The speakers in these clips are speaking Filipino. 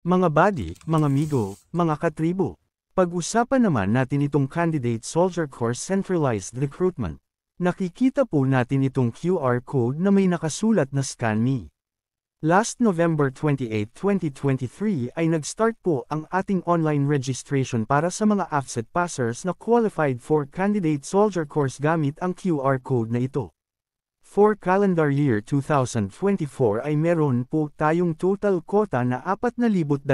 Mga buddy, mga amigo, mga katribo. Pag-usapan naman natin itong Candidate Soldier Course Centralized Recruitment. Nakikita po natin itong QR code na may nakasulat na Scan Me. Last November 28, 2023 ay nag-start po ang ating online registration para sa mga AFSET passers na qualified for Candidate Soldier Course gamit ang QR code na ito. For calendar year 2024 ay meron po tayong total quota na 4,029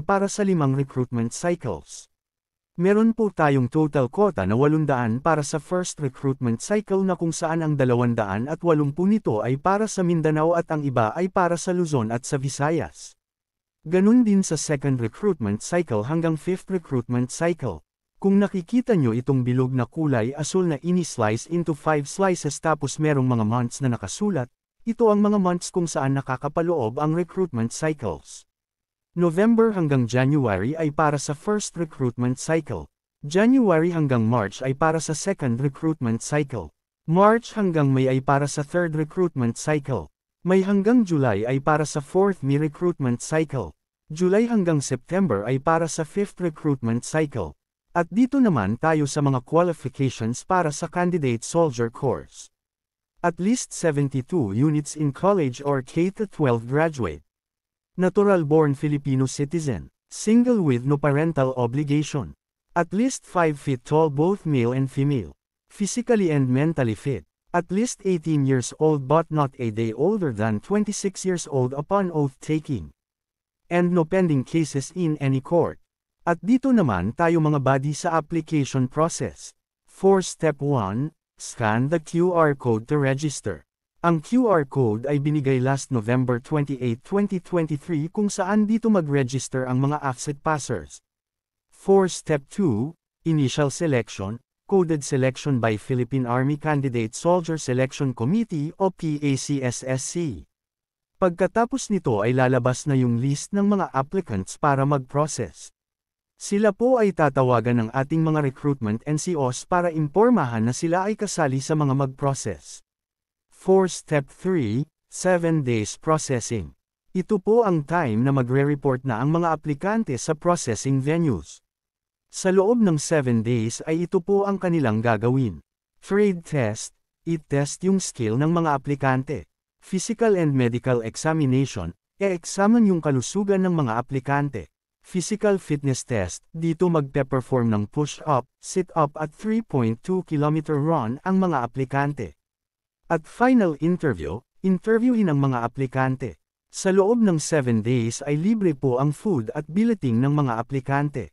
para sa 5 recruitment cycles. Meron po tayong total quota na 800 para sa first recruitment cycle na kung saan ang 280 nito ay para sa Mindanao at ang iba ay para sa Luzon at sa Visayas. Ganun din sa second recruitment cycle hanggang fifth recruitment cycle. Kung nakikita nyo itong bilog na kulay asul na ini-slice into 5 slices tapos merong mga months na nakasulat, ito ang mga months kung saan nakakapaloob ang recruitment cycles. November hanggang January ay para sa first recruitment cycle. January hanggang March ay para sa second recruitment cycle. March hanggang May ay para sa third recruitment cycle. May hanggang July ay para sa fourth May recruitment cycle. July hanggang September ay para sa fifth recruitment cycle. At dito naman tayo sa mga qualifications para sa Candidate Soldier Course. At least 72 units in college or K-12 graduate. Natural-born Filipino citizen. Single with no parental obligation. At least 5 feet tall both male and female. Physically and mentally fit. At least 18 years old but not a day older than 26 years old upon oath taking. And no pending cases in any court. At dito naman tayo mga buddy sa application process. For Step 1, scan the QR code to register. Ang QR code ay binigay last November 28, 2023 kung saan dito mag-register ang mga AFSET passers. For Step 2, initial selection, coded selection by Philippine Army Candidate Soldier Selection Committee o PACSSC. Pagkatapos nito ay lalabas na yung list ng mga applicants para mag-process. Sila po ay tatawagan ng ating mga recruitment NCOs para impormahan na sila ay kasali sa mga mag-process. For Step 3, 7 days processing. Ito po ang time na magre-report na ang mga aplikante sa processing venues. Sa loob ng 7 days ay ito po ang kanilang gagawin. Trade test, i-test yung skill ng mga aplikante. Physical and medical examination, e-examine yung kalusugan ng mga aplikante. Physical fitness test, dito magpe-perform ng push-up, sit-up at 3.2 km run ang mga aplikante. At final interview, interviewin ang mga aplikante. Sa loob ng 7 days ay libre po ang food at billeting ng mga aplikante.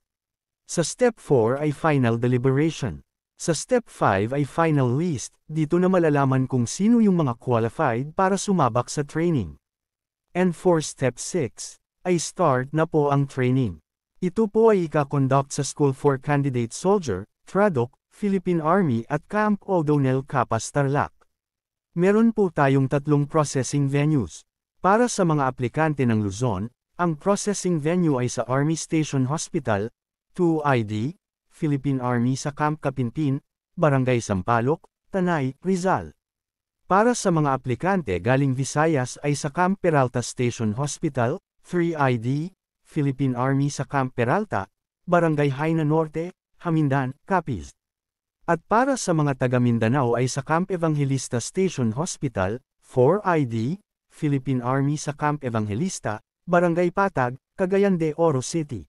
Sa Step 4 ay final deliberation. Sa Step 5 ay final list, dito na malalaman kung sino yung mga qualified para sumabak sa training. And for Step 6, ay start na po ang training. Ito po ay ika-conduct sa School for Candidate Soldier, TRADOC, Philippine Army at Camp O'Donnell Capas Tarlac. Meron po tayong 3 processing venues. Para sa mga aplikante ng Luzon, ang processing venue ay sa Army Station Hospital, 2ID, Philippine Army sa Camp Kapinpin, Barangay Sampaloc, Tanay, Rizal. Para sa mga aplikante galing Visayas ay sa Camp Peralta Station Hospital, 3ID, Philippine Army sa Camp Peralta, Barangay Haina Norte, Hamindan, Capiz. At para sa mga taga Mindanao ay sa Camp Evangelista Station Hospital, 4ID, Philippine Army sa Camp Evangelista, Barangay Patag, Cagayan de Oro City.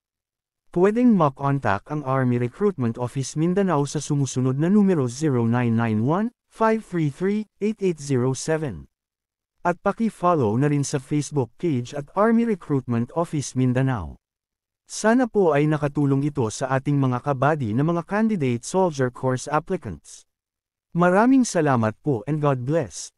Pwedeng mag-contact ang Army Recruitment Office Mindanao sa sumusunod na numero 0991-533-8807. At paki-follow na rin sa Facebook page at Army Recruitment Office Mindanao. Sana po ay nakatulong ito sa ating mga kabady na mga Candidate Soldier Course applicants. Maraming salamat po and God bless.